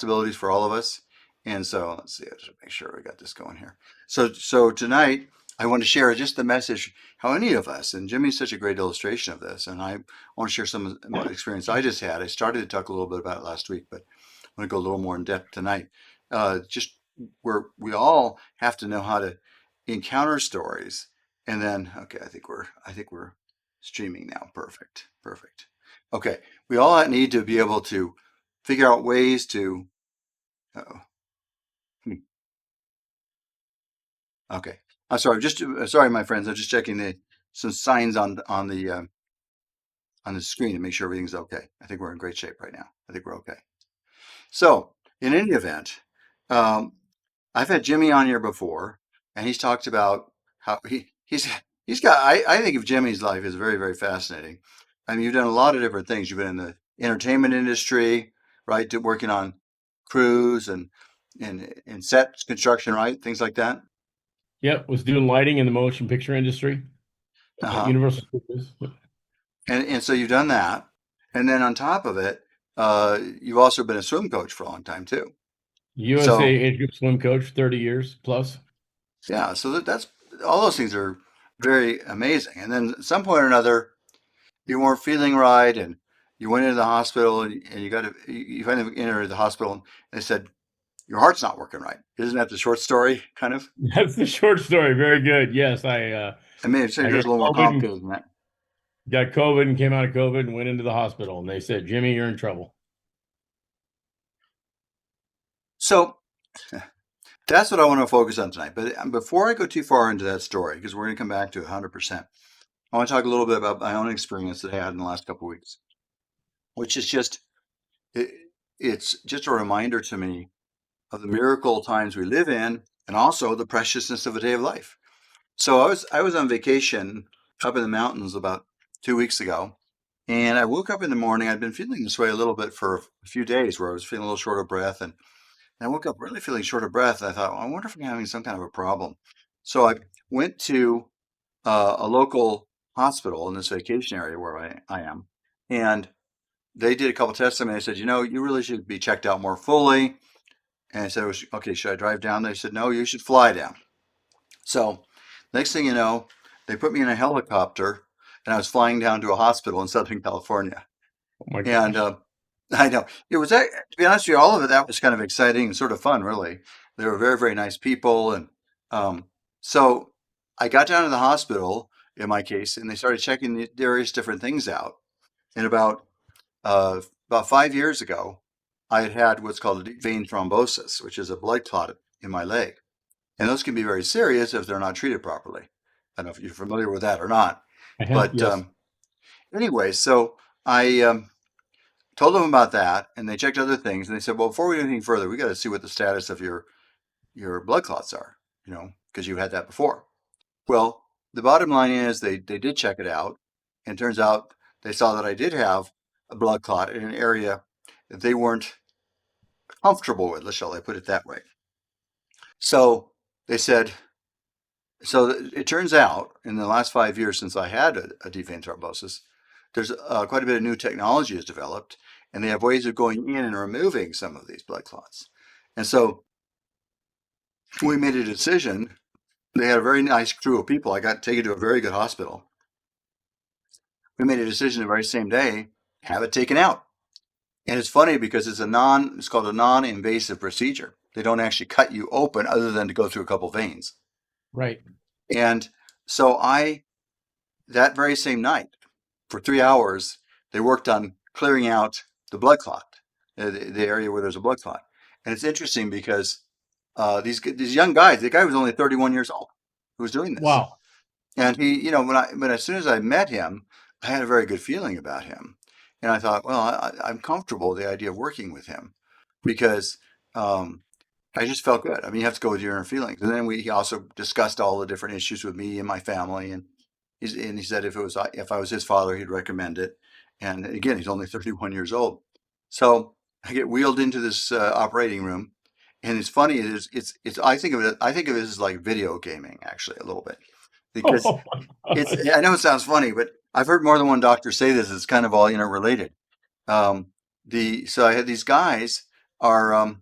responsibilities for all of us. And so let's see, let's make sure we got this going here. So tonight I want to share just the message how any of us, and Jimmy's such a great illustration of this, and I want to share some of my experience I just had. I started to talk a little bit about it last week, but I want to go a little more in depth tonight. Just where we all have to know how to encounter stories, and then okay, I think we're streaming now. Perfect, perfect. Okay, we all need to be able to figure out ways to. Oh, okay. I'm sorry. Just sorry, my friends. I'm just checking the some signs on the screen to make sure everything's okay. I think we're in great shape right now. I think we're okay. So, in any event, um, I've had Jimmy on here before, and he's talked about how he's got. I think of Jimmy's life is very very fascinating. I mean, you've done a lot of different things. You've been in the entertainment industry, right? Working on crews and set construction, right? Things like that. Yep, was doing lighting in the motion picture industry at Uh-huh. Universal Studios. And so you've done that, and then on top of it, you've also been a swim coach for a long time too. USA So age group swim coach, 30 years plus. yeah, so that's all those things are very amazing. And then at some point or another, you weren't feeling right, and you went into the hospital, and you got to you finally entered the hospital, and they said your heart's not working right. Isn't that the short story, kind of? That's the short story. Very good. Yes, I mean, it's I yours a little more complicated than that. got COVID and came out of COVID and went into the hospital and they said, "Jimmy, you're in trouble." So that's what I want to focus on tonight. But before I go too far into that story, because we're going to come back to 100%, I want to talk a little bit about my own experience that I had in the last couple of weeks, which is just it, it's just a reminder to me of the miracle times we live in, and also the preciousness of a day of life. So I was on vacation up in the mountains about 2 weeks ago, and I woke up in the morning. I'd been feeling this way a little bit for a few days, where I was feeling a little short of breath, and I woke up really feeling short of breath. And I thought, well, I wonder if I'm having some kind of a problem. So I went to a local hospital in this vacation area where I am, and they did a couple tests on me. They said, you really should be checked out more fully. And I said, okay, should I drive down? They said, no, you should fly down. So next thing you know, they put me in a helicopter, and I was flying down to a hospital in Southern California. Oh my And gosh. I know it was, to be honest with you, all of it, that was kind of exciting and sort of fun, really. They were very, very nice people. And um, so I got down to the hospital in my case, and they started checking the various different things out. And about 5 years ago, I had had what's called a deep vein thrombosis, which is a blood clot in my leg. And those can be very serious if they're not treated properly. I don't know if you're familiar with that or not. I have, But yes. anyway, so I told them about that, and they checked other things, and they said, well, before we do anything further, we got to see what the status of your blood clots are, because you've had that before. Well, the bottom line is they did check it out, and it turns out they saw that I did have a blood clot in an area that they weren't comfortable with, shall I put it that way. So they said, so it turns out in the last 5 years since I had a deep vein thrombosis, there's quite a bit of new technology has developed, and they have ways of going in and removing some of these blood clots. And so we made a decision. They had a very nice crew of people. I got taken to a very good hospital. We made a decision the very same day, have it taken out. And it's funny because it's called a non-invasive procedure. They don't actually cut you open other than to go through a couple veins. Right. And so that very same night, for 3 hours, they worked on clearing out the blood clot, the area where there's a blood clot. And it's interesting because these young guys, the guy was only 31 years old who was doing this. Wow. And he, when as soon as I met him, I had a very good feeling about him. And I thought, well, I'm comfortable with the idea of working with him because um, I just felt good. I mean, you have to go with your inner feelings. And then he also discussed all the different issues with me and my family. And he said if I was his father, he'd recommend it. And again, he's only 31 years old. So I get wheeled into this operating room, and it's funny. It's I think of it as like video gaming actually a little bit because Oh my it's gosh. I know it sounds funny, but I've heard more than one doctor say this. It's kind of all interrelated. Um, so I had these guys. are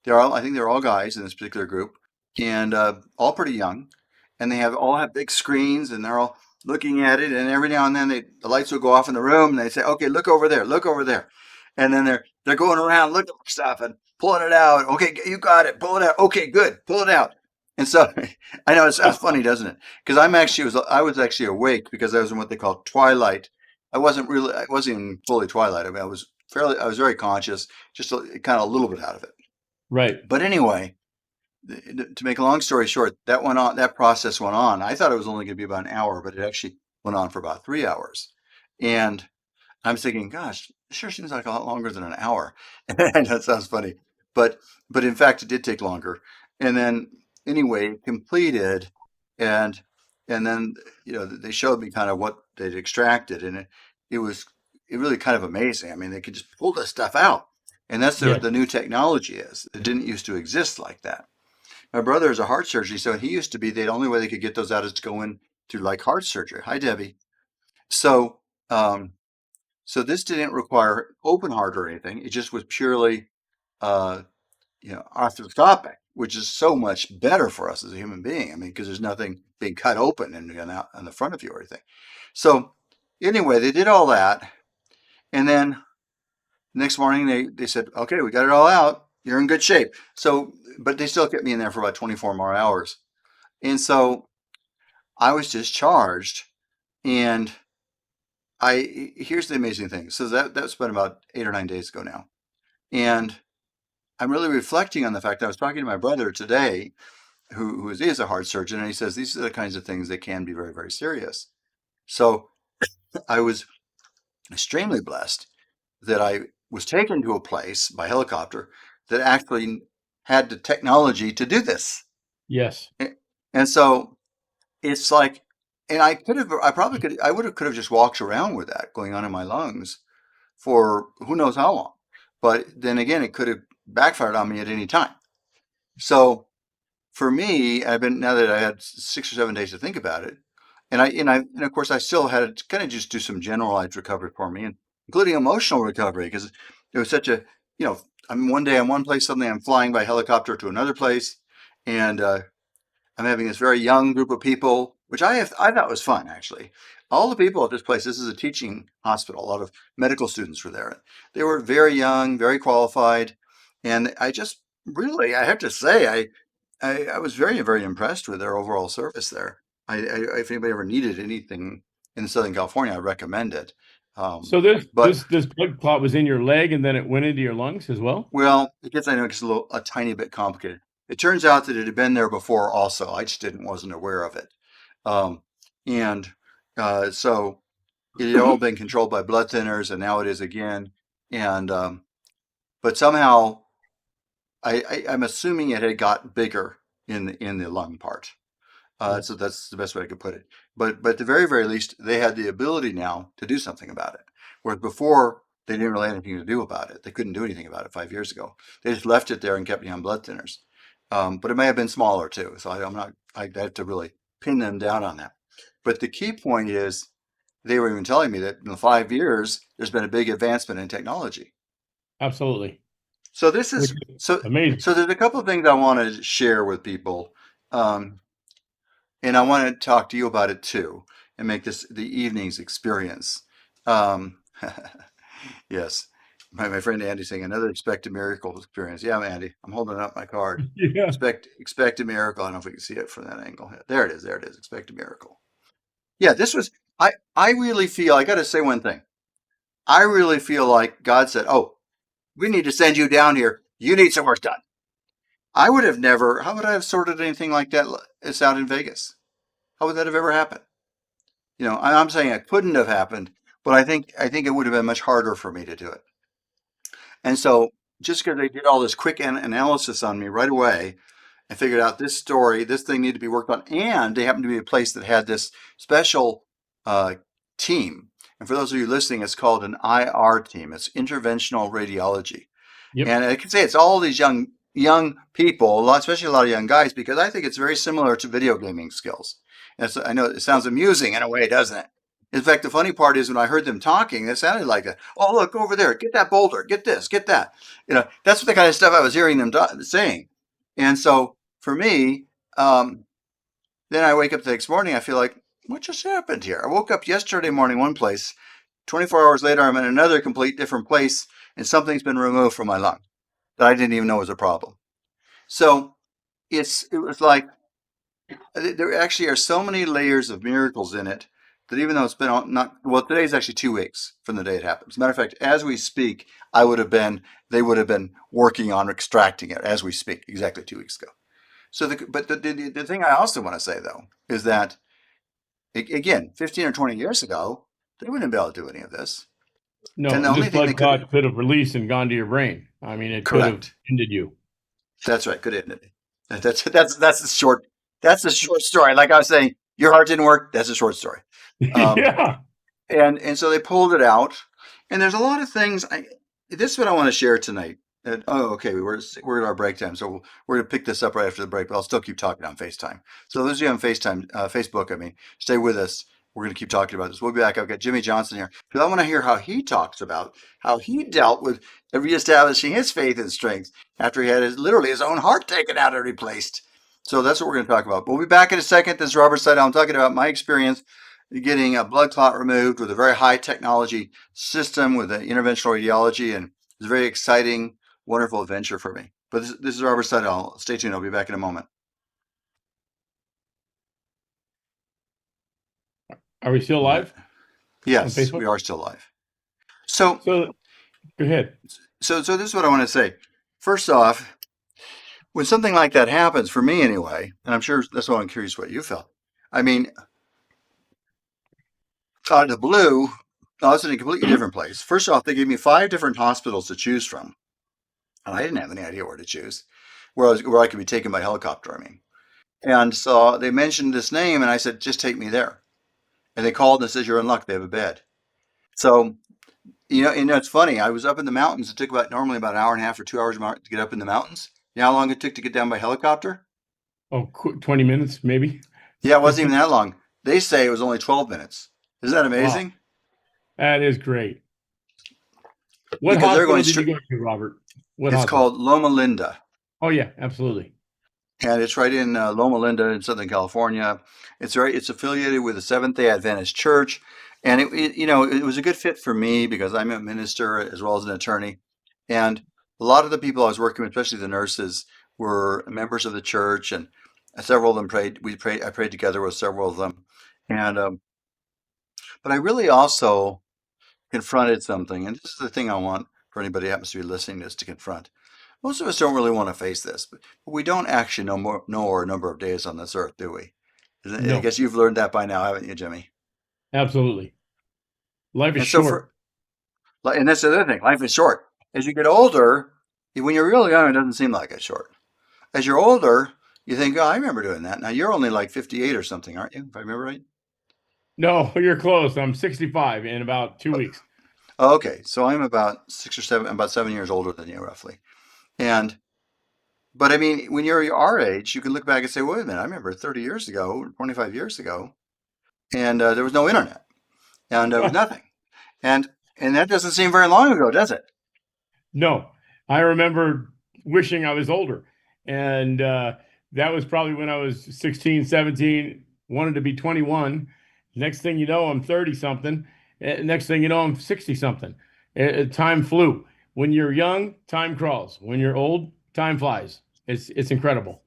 they're all, I think they're all guys in this particular group, and all pretty young, and they have all have big screens, and they're all looking at it, and every now and then the lights will go off in the room, and they say, "Okay, look over there," and then they're going around looking for stuff and pulling it out. Okay, you got it. Pull it out. Okay, good. Pull it out. And so I know it sounds funny, doesn't it? Because I was actually awake because I was in what they call twilight. I wasn't even fully twilight. I mean, I was very conscious, just kind of a little bit out of it. Right. But anyway, to make a long story short, that went on. That process went on. I thought it was only going to be about an hour, but it actually went on for about 3 hours. And I'm thinking, gosh, this sure seems like a lot longer than an hour. And that sounds funny, but in fact, it did take longer. And then anyway, completed, and then they showed me kind of what they'd extracted, and it was it really kind of amazing. I mean, they could just pull this stuff out, and that's Yes. the new technology is. It didn't used to exist like that. My brother is a heart surgery, so he used to be the only way they could get those out is to go in to like heart surgery. Hi, Debbie. So. Um, so this didn't require open heart or anything. It just was purely, uh, arthroscopic, which is so much better for us as a human being. I mean, because there's nothing being cut open and out on the front of you or anything. So anyway, they did all that, and then next morning they said, "Okay, we got it all out. You're in good shape." So, but they still kept me in there for about 24 more hours, and so I was discharged. And here's the amazing thing. So that's been about 8 or 9 days ago now. And I'm really reflecting on the fact that I was talking to my brother today, who is a heart surgeon, and he says these are the kinds of things that can be very, very serious. So I was extremely blessed that I was taken to a place by helicopter that actually had the technology to do this. Yes. And so it's like, and I probably could have just walked around with that going on in my lungs for who knows how long. But then again, it could have backfired on me at any time. So for me, I've been now that I had 6 or 7 days to think about it, and of course I still had to kind of just do some generalized recovery for me, and including emotional recovery because it was such a I'm one day in one place, suddenly I'm flying by helicopter to another place, and I'm having this very young group of people, which I thought was fun actually. All the people at this place, this is a teaching hospital. A lot of medical students were there. They were very young, very qualified, and I just really, I have to say, I was very, very impressed with their overall service there. If anybody ever needed anything in Southern California, I recommend it. Um, So this but this this blood clot was in your leg and then it went into your lungs as well? Well, I know it's a tiny bit complicated. It turns out that it had been there before also. I just wasn't aware of it. Um, and so it had all been controlled by blood thinners, and now it is again. And but somehow I'm assuming it had got bigger in the lung part. Yeah. So that's the best way I could put it. But at the very, very least, they had the ability now to do something about it. Whereas before, they didn't really have anything to do about it. They couldn't do anything about it 5 years ago. They just left it there and kept me on blood thinners. But it may have been smaller too. So I'm not, I have to really pin them down on that. But the key point is they were even telling me that in the 5 years, there's been a big advancement in technology. Absolutely. So this Which is, is so, amazing. so there's a couple of things I want to share with people. Um, and I want to talk to you about it too, and make this the evening's experience. Um, yes, my friend Andy saying another expected miracle experience. Yeah, Andy, I'm holding up my card. Yeah. Expect a miracle. I don't know if we can see it from that angle. There it is. There it is. Expect a miracle. Yeah, this was. I really feel. I got to say one thing. I really feel like God said, "Oh, we need to send you down here. You need some work done." I would have never. How would I have sorted anything like that? It's out in Vegas. How would that have ever happened? I'm saying it couldn't have happened, but I think it would have been much harder for me to do it. And so just because they did all this quick analysis on me right away and figured out this story, this thing needed to be worked on, and they happened to be a place that had this special uh, team. And for those of you listening, it's called an IR team. It's interventional radiology. Yep. And I can say it's all these young people, especially a lot of young guys, because I think it's very similar to video gaming skills. I know it sounds amusing in a way, doesn't it? In fact, the funny part is when I heard them talking, it sounded like, "Oh, look over there, get that boulder, get this, get that." That's the kind of stuff I was hearing them saying. And so for me, um, then I wake up the next morning, I feel like, what just happened here? I woke up yesterday morning one place, 24 hours later, I'm in another complete different place, and something's been removed from my lung that I didn't even know was a problem. So it was like there actually are so many layers of miracles in it that even though it's been not well, today's actually 2 weeks from the day it happened. As a matter of fact, as we speak, they would have been working on extracting it as we speak, exactly 2 weeks ago. So, the thing I also want to say though is that again, 15 or 20 years ago, they wouldn't be able to do any of this, and No, the and this only thing they blood could clot could have released and gone to your brain. I mean, it could have correct. ended you. That's right. Good, isn't it? That's the short. That's the short story. Like I was saying, your heart didn't work. That's a short story. Um, Yeah. and so they pulled it out, and there's a lot of things. This is what I want to share tonight. Okay, we're at our break time, so we're gonna pick this up right after the break. But I'll still keep talking on FaceTime. So those of you on FaceTime, Facebook, I mean, stay with us. We're gonna keep talking about this. We'll be back. I've got Jimmy Johnson here because I want to hear how he talks about how he dealt with reestablishing his faith and strength after he had literally his own heart taken out and replaced. So that's what we're going to talk about. We'll be back in a second. This is Robert Sidell. I'm talking about my experience getting a blood clot removed with a very high technology system with an interventional radiology, and it's a very exciting, wonderful adventure for me. But this is Robert Sidell. Stay tuned. I'll be back in a moment. Are we still All right. live on Yes, Facebook? we are still live. So, So go ahead. so this is what I want to say. First off, when something like that happens, for me anyway, and I'm sure that's why I'm curious what you felt. I mean, out of the blue, I was in a completely different place. First off, they gave me 5 different hospitals to choose from, and I didn't have any idea where to choose, where I could be taken by helicopter. I mean, and so they mentioned this name, and I said, just take me there. And they called and said, you're in luck. They have a bed. So it's funny. I was up in the mountains. It took normally about an hour and a half or 2 hours to get up in the mountains. You know how long it took to get down by helicopter? Oh, 20 minutes, maybe Yeah, it wasn't even 15. that long. They say it was only 12 minutes. Isn't that Wow, amazing? that is great. What Because they're hospital going did you straight. go to, Robert? What It's hospital? called Loma Linda, Oh, yeah, absolutely. and it's right in Loma Linda in Southern California. It's affiliated with the Seventh Day Adventist Church, and it was a good fit for me because I'm a minister as well as an attorney, and a lot of the people I was working with, especially the nurses, were members of the church, and several of them prayed. I prayed together with several of them, and but I really also confronted something, and this is the thing I want for anybody who happens to be listening to this to confront. Most of us don't really want to face this, but we don't actually know our number of days on this earth, do we? I No, guess you've learned that by now, haven't you, Jimmy? absolutely. Life is And so short. and that's the other thing. Life is short. As you get older, when you're really young, it doesn't seem like it's short. As you're older, you think, oh, I remember doing that. Now you're only like 58 or something, aren't you? If I remember right. No, you're close. I'm 65 in about 2 weeks. Okay, so I'm about 6 or 7, about 7 years older than you, roughly. And but I mean, when you're our age, you can look back and say, wait a minute, I remember 30 years ago, 25 years ago, and there was no internet, and there was nothing, and and that doesn't seem very long ago, does it? No, I remember wishing I was older. And that was probably when I was 16, 17, wanted to be 21. Next thing you know, I'm 30 something. Next thing you know, I'm 60 something. Time flew. When you're young, time crawls. When you're old, time flies. It's incredible.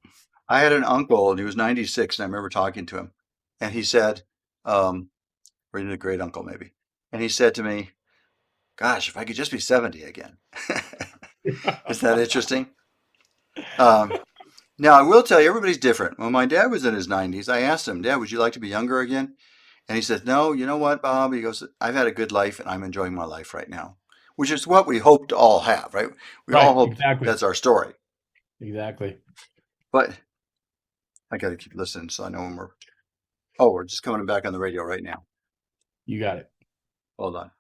I had an uncle, and he was 96, and I remember talking to him, and he said, um, or a great uncle maybe, and he said to me, "Gosh, if I could just be 70 again." Is that interesting? Um, Now, I will tell you, everybody's different. When my dad was in his 90s, I asked him, Dad, would you like to be younger again? And he said, No, you know what, Bob? He goes, I've had a good life and I'm enjoying my life right now, which is what we hope to all have, right? We all Right, hope exactly. that's our story. Exactly. But I got to keep listening so I know when we're just coming back on the radio right now. You got it. Hold on.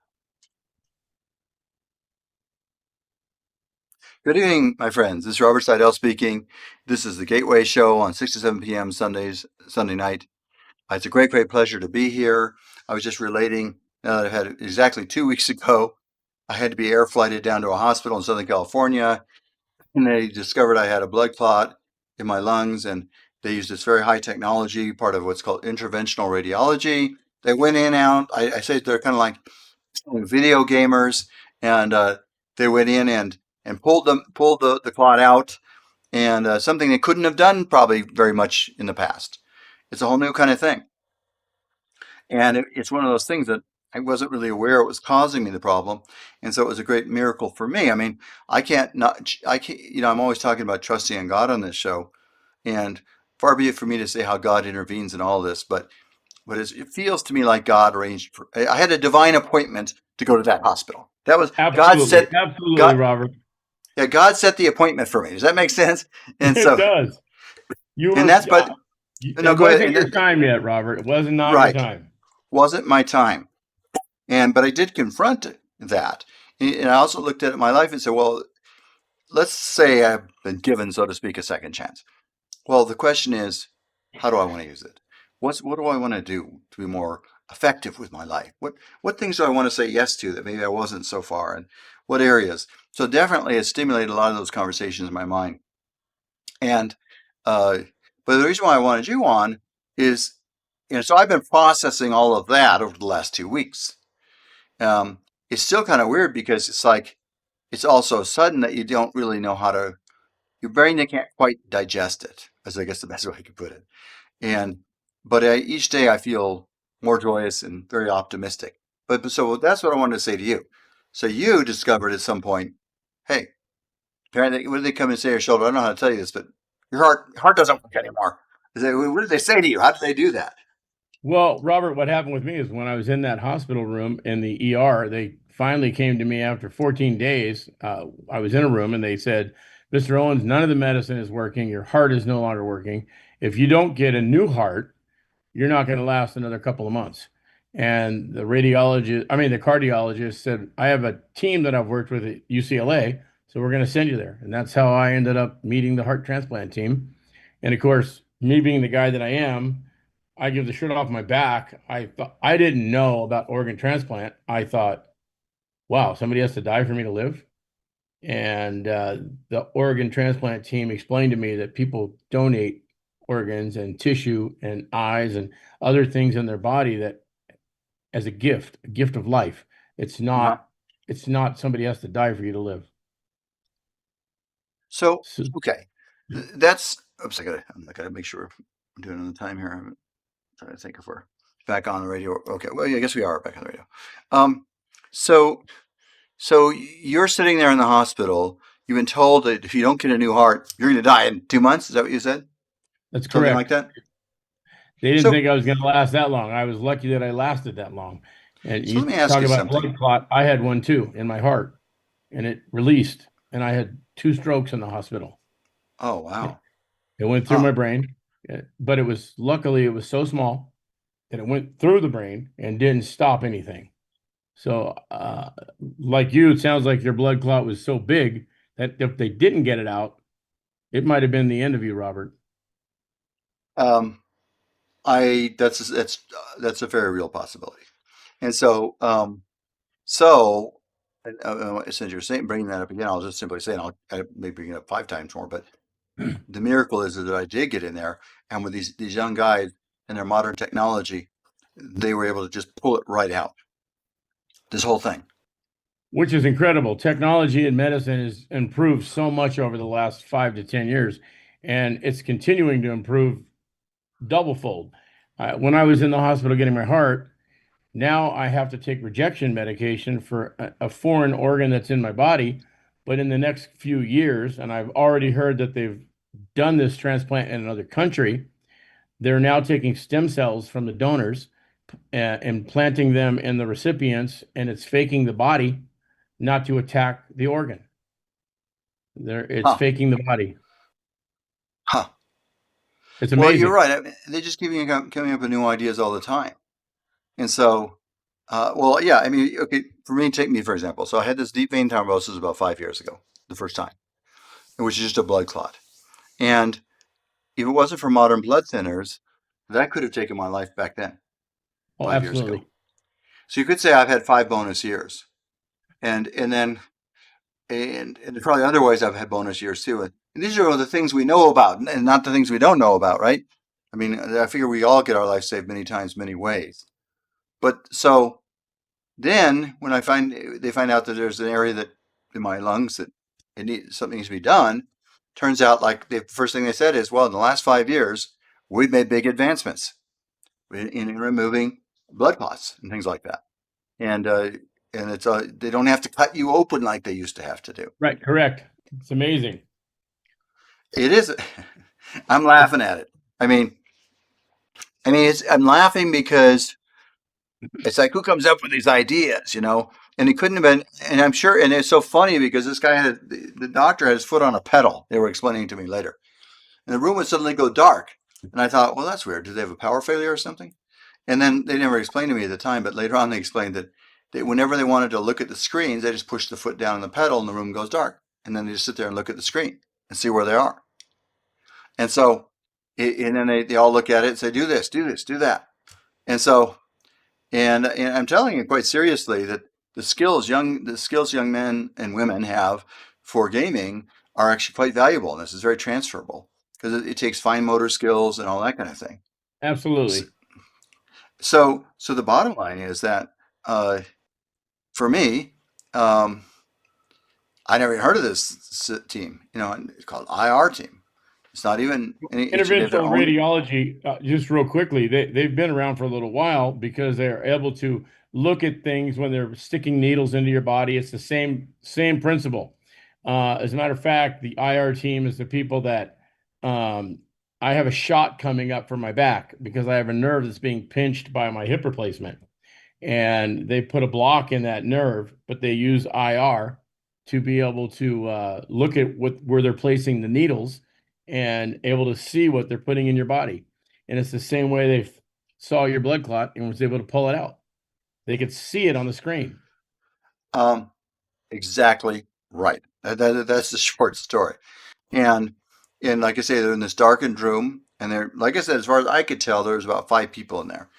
Good evening, my friends. This is Robert Sidell speaking. This is the Gateway Show on 6 to 7 p.m. Sunday night. It's a great, great pleasure to be here. I was just relating that I had exactly 2 weeks ago. I had to be air flighted down to a hospital in Southern California, and they discovered I had a blood clot in my lungs, and they used this very high technology, part of what's called interventional radiology. They went in and out. I say they're kind of like video gamers, and they went in and pulled the clot out, and something they couldn't have done probably very much in the past. It's a whole new kind of thing, and it's one of those things that I wasn't really aware it was causing me the problem, and so it was a great miracle for me. I mean, I can't, I'm always talking about trusting in God on this show, and far be it for me to say how God intervenes in all this, but it feels to me like God arranged. I had a divine appointment to go to that hospital. That was God Absolutely, set absolutely, God. Robert. Yeah, God set the appointment for me. Does that make sense? And It so, does. You and were. that's but no, It go ahead. wasn't And your then time yet, Robert. It was not your right, time. wasn't my time. And but I did confront that, and I also looked at my life and said, well, let's say I've been given, so to speak, a second chance. Well, the question is, how do I want to use it? What do I want to do to be more effective with my life? What things do I want to say yes to that maybe I wasn't so far, and what areas? So definitely, it stimulated a lot of those conversations in my mind. And uh, but the reason why I wanted you on is, so I've been processing all of that over the last 2 weeks. Um, it's still kind of weird because it's like it's all so sudden that you don't really know how to. Your brain can't quite digest it. Is I guess the best way I could put it. And but each day I feel more joyous and very optimistic. But so that's what I wanted to say to you. So you discovered at some point, hey, apparently, what did they come and say to your shoulder? I don't know how to tell you this, but your heart doesn't work anymore. What did they say to you? How did they do that? Well, Robert, what happened with me is when I was in that hospital room in the ER, they finally came to me after 14 days. I was in a room and they said, Mr. Owens, none of the medicine is working. Your heart is no longer working. If you don't get a new heart, you're not going to last another couple of months. And the cardiologist said, I have a team that I've worked with at UCLA, so we're going to send you there. And that's how I ended up meeting the heart transplant team. And of course, me being the guy that I am, I give the shirt off my back. I didn't know about organ transplant. I thought, wow, somebody has to die for me to live. And the organ transplant team explained to me that people donate organs and tissue and eyes and other things in their body that as a gift of life. It's Uh-huh. not it's not somebody has to die for you to live. So, So okay, that's. Oops, I gotta make sure I'm doing it on the time here. I'm trying to think if we're back on the radio. Okay, well, yeah, I guess we are back on the radio. Um, so So you're sitting there in the hospital. You've been told that if you don't get a new heart, you're going to die in 2 months. Is that what you said? that's Something like correct. that. They didn't So, think I was going to last that long. I was lucky that I lasted that long. And so you let me ask talk you about something. blood clot. I had one too in my heart, and it released, and I had two strokes in the hospital. Oh It, wow, it went through huh? my brain, but it was so small that it went through the brain and didn't stop anything. So, like you, it sounds like your blood clot was so big that if they didn't get it out, it might have been the end of you, Robert. Um, I that's a very real possibility. And so since you're saying bringing that up again, I'll just simply say, and I may bring it up 5 times more. But the miracle is that I did get in there, and with these young guys and their modern technology, they were able to just pull it right out. This whole thing. Which is incredible. Technology in medicine has improved so much over the last 5 to 10 years, and it's continuing to improve double fold. When I was in the hospital getting my heart, now I have to take rejection medication for a foreign organ that's in my body. But in the next few years, and I've already heard that they've done this transplant in another country, they're now taking stem cells from the donors and planting them in the recipients, and it's faking the body not to attack the organ. It's Huh. faking the body. Huh. It's Well, you're amazing. right. I mean, they just coming up with new ideas all the time. And so, well, yeah. I mean, okay. For me, take me for example. So I had this deep vein thrombosis about 5 years ago, the first time, which is just a blood clot. And if it wasn't for modern blood thinners, that could have taken my life back then, Oh, 5 years ago. absolutely. So you could say I've had 5 bonus years, and then and probably other ways I've had bonus years too. And these are the things we know about, and not the things we don't know about, right? I mean, I figure we all get our life saved many times, many ways. But so then when they find out that there's an area that in my lungs that something needs to be done, turns out like the first thing they said is, well, in the last 5 years, we've made big advancements in removing blood clots and things like that. And it's they don't have to cut you open like they used to have to do. Right. Correct. It's amazing. It is. I'm laughing at it. I mean, I'm laughing because it's like, who comes up with these ideas, you know? And it couldn't have been, and I'm sure, and it's so funny because this guy had, the doctor had his foot on a pedal. They were explaining to me later. And the room would suddenly go dark. And I thought, well, that's weird. Do they have a power failure or something? And then they never explained to me at the time, but later on they explained that whenever they wanted to look at the screens, they just push the foot down on the pedal and the room goes dark. And then they just sit there and look at the screen and see where they are. And so, and then they all look at it and say, do this, do this, do that. And so, and I'm telling you quite seriously that the skills young men and women have for gaming are actually quite valuable. And this is very transferable because it takes fine motor skills and all that kind of thing. Absolutely. So the bottom line is that uh, for me, um, I never even heard of this team. You know, it's called IR team. It's not even any. They have their Interventional own. radiology, just real quickly, they've been around for a little while because they're able to look at things when they're sticking needles into your body. It's the same principle. As a matter of fact, the IR team is the people that I have a shot coming up for my back because I have a nerve that's being pinched by my hip replacement. And they put a block in that nerve, but they use IR to be able to look at where they're placing the needles and able to see what they're putting in your body. And it's the same way they saw your blood clot and was able to pull it out. They could see it on the screen. Um, exactly right. That's the short story. And and like I say, they're in this darkened room, and they're like I said, as far as I could tell, there was about 5 people in there,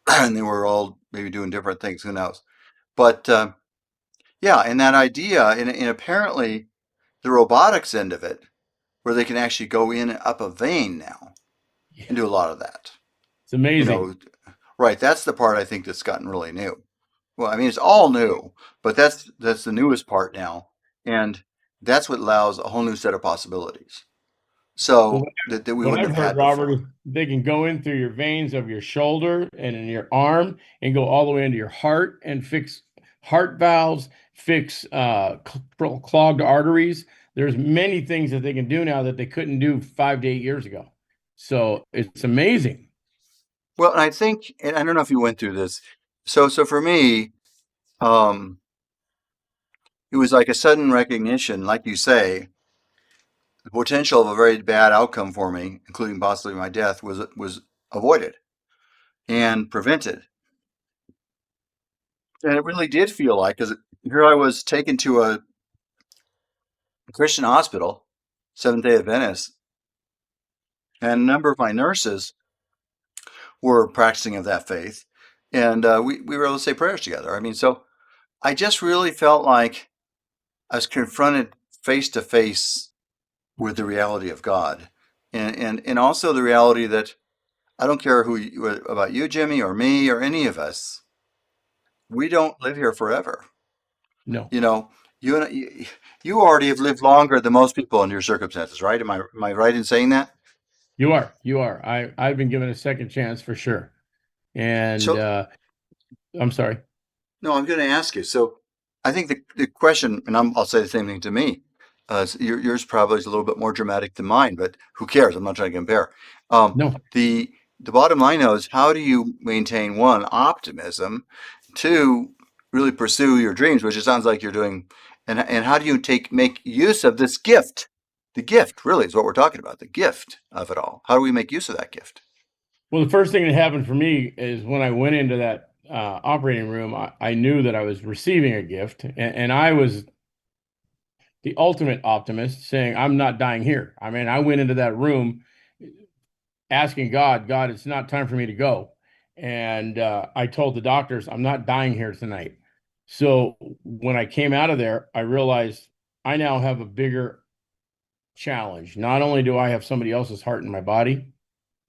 and they were all maybe doing different things. Who knows? But yeah, and that idea, and apparently the robotics end of it, where they can actually go in and up a vein now Yeah, and do a lot of that. it's You amazing. know, right? That's the part I think that's gotten really new. Well, I mean, it's all new, but that's the newest part now, and that's what allows a whole new set of possibilities. Well, So that we what wouldn't I've have heard, had Robert, before. is they can go in through your veins of your shoulder and in your arm and go all the way into your heart and fix heart valves, fix clogged arteries. There's many things that they can do now that they couldn't do 5 to 8 years ago. So it's amazing. Well, and I think, and I don't know if you went through this. So for me, um, it was like a sudden recognition, like you say, the potential of a very bad outcome for me, including possibly my death, was avoided and prevented. And it really did feel like, because here I was taken to a Christian hospital, Seventh Day Adventist, and a number of my nurses were practicing of that faith, and we were able to say prayers together. I mean, so I just really felt like I was confronted face to face with the reality of God, and also the reality that I don't care about you, Jimmy, or me, or any of us. We don't live here forever. No, You know, you already have lived longer than most people in your circumstances, right? Am I right in saying that? you are. You are. I've been given a second chance for sure. And So I'm sorry. no, I'm going to ask you. So I think the question, and I'll say the same thing to me. Yours probably is a little bit more dramatic than mine, but who cares? I'm not trying to compare. Um, No, the bottom line though is how do you maintain one optimism, two really pursue your dreams, which it sounds like you're doing, and how do you make use of this gift? The gift really is what we're talking about. The gift of it all. How do we make use of that gift? well, the first thing that happened for me is when I went into that operating room, I knew that I was receiving a gift, and I was the ultimate optimist, saying, "I'm not dying here." I mean, I went into that room asking God, "God, it's not time for me to go." And I told the doctors, I'm not dying here tonight. So when I came out of there, I realized I now have a bigger challenge. Not only do I have somebody else's heart in my body,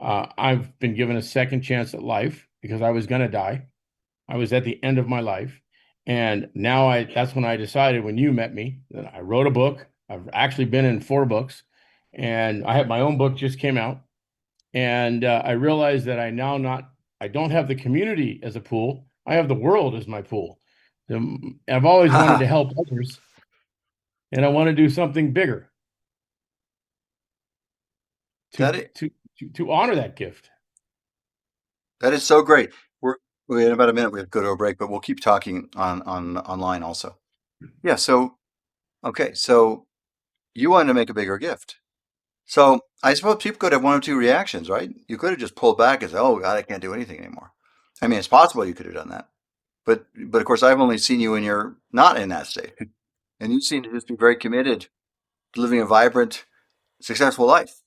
I've been given a second chance at life because I was going to die. I was at the end of my life. And now that's when I decided when you met me that I wrote a book. I've actually been in 4 books, and I have my own book just came out. And I realized that I don't have the community as a pool. I have the world as my pool. I've always wanted to help others, and I want to do something bigger to That is, to honor that gift. that is so great. We in about a minute we have to go to a break, but we'll keep talking on online also. Yeah. So okay. So you wanted to make a bigger gift. So I suppose people could have one of two reactions, right? You could have just pulled back and said, "Oh God, I can't do anything anymore." I mean, it's possible you could have done that, but of course, I've only seen you when you're not in that state, and you seem to just be very committed to living a vibrant, successful life.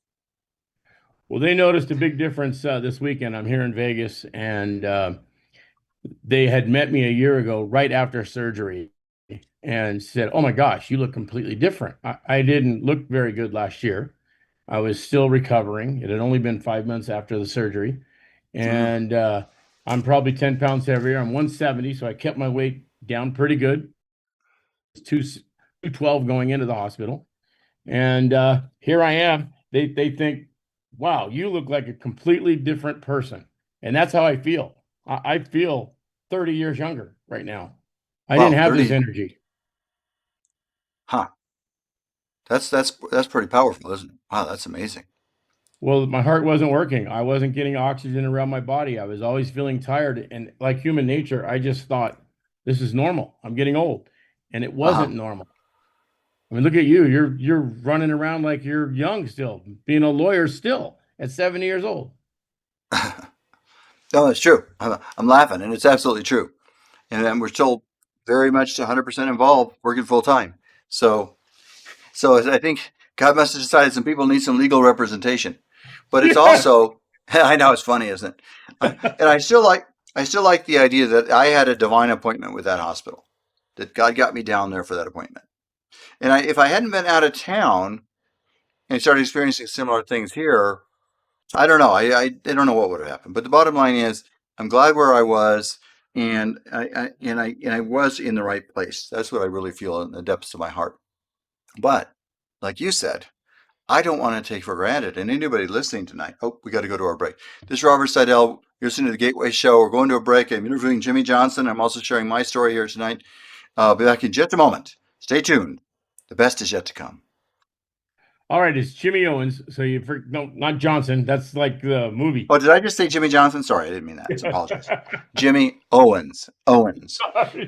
Well, they noticed a big difference this weekend. I'm here in Vegas, and they had met me a year ago, right after surgery, and said, "Oh my gosh, you look completely different." I didn't look very good last year. I was still recovering. It had only been 5 months after the surgery, Mm-hmm. and I'm probably 10 pounds heavier. I'm 170, so I kept my weight down pretty good. It's 212 going into the hospital. And here I am. They think, wow, you look like a completely different person. And that's how I feel. I feel 30 years younger right now. I didn't Wow, have this 30. energy. Huh. That's pretty powerful, isn't it? Wow, that's amazing. Well, my heart wasn't working. I wasn't getting oxygen around my body. I was always feeling tired. And like human nature, I just thought, this is normal. I'm getting old. And it Uh-huh. wasn't normal. I mean, look at you. You're running around like you're young still, being a lawyer still at 70 years old. No, it's true. I'm laughing, and it's absolutely true. And then we're still very much 100% involved, working full time. So, so I think God must have decided some people need some legal representation. But it's Yeah. also, I know it's funny, isn't it? And I still like the idea that I had a divine appointment with that hospital. That God got me down there for that appointment. And if I hadn't been out of town and started experiencing similar things here, I don't know. I don't know what would have happened. But the bottom line is, I'm glad where I was, and I was in the right place. That's what I really feel in the depths of my heart. But like you said, I don't want to take for granted. And anybody listening tonight, oh, we got to go to our break. This is Robert Sidell. You're listening to the Gateway Show. We're going to a break. I'm interviewing Jimmy Johnson. I'm also sharing my story here tonight. I'll be back in just a moment. Stay tuned. The best is yet to come. All right, it's Jimmy Owens. So no, not Johnson. That's like the movie. Oh, did I just say Jimmy Johnson? Sorry, I didn't mean that. So apologize. Jimmy Owens. Owens.